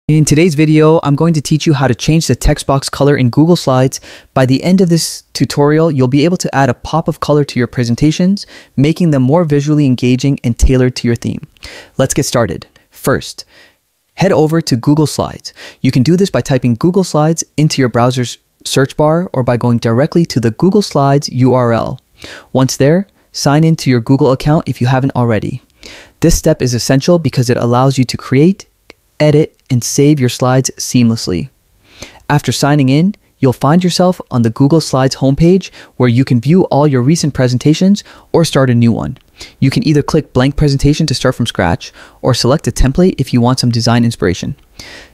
In today's video, I'm going to teach you how to change the text box color in Google Slides. By the end of this tutorial, you'll be able to add a pop of color to your presentations, making them more visually engaging and tailored to your theme. Let's get started. First, head over to Google Slides. You can do this by typing Google Slides into your browser's search bar or by going directly to the Google Slides URL. Once there, sign into your Google account if you haven't already. This step is essential because it allows you to create, edit, and save your slides seamlessly. After signing in, you'll find yourself on the Google Slides homepage where you can view all your recent presentations or start a new one. You can either click blank presentation to start from scratch or select a template if you want some design inspiration.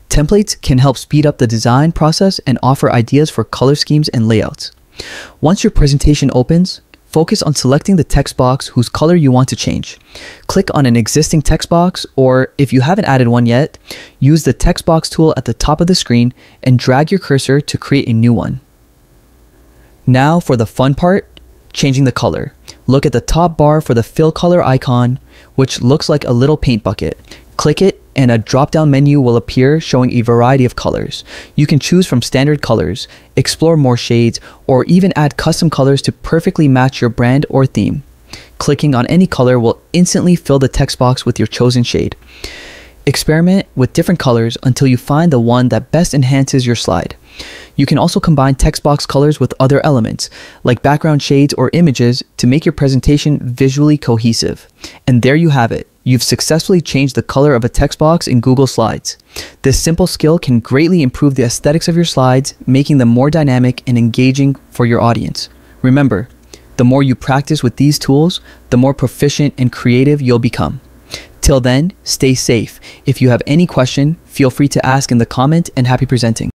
Templates can help speed up the design process and offer ideas for color schemes and layouts. Once your presentation opens, focus on selecting the text box whose color you want to change. Click on an existing text box, or if you haven't added one yet, use the text box tool at the top of the screen and drag your cursor to create a new one. Now for the fun part, changing the color. Look at the top bar for the fill color icon, which looks like a little paint bucket. Click it and a drop-down menu will appear showing a variety of colors. You can choose from standard colors, explore more shades, or even add custom colors to perfectly match your brand or theme. Clicking on any color will instantly fill the text box with your chosen shade. Experiment with different colors until you find the one that best enhances your slide. You can also combine text box colors with other elements, like background shades or images, to make your presentation visually cohesive. And there you have it. You've successfully changed the color of a text box in Google Slides. This simple skill can greatly improve the aesthetics of your slides, making them more dynamic and engaging for your audience. Remember, the more you practice with these tools, the more proficient and creative you'll become. Till then, stay safe. If you have any question, feel free to ask in the comment, and happy presenting.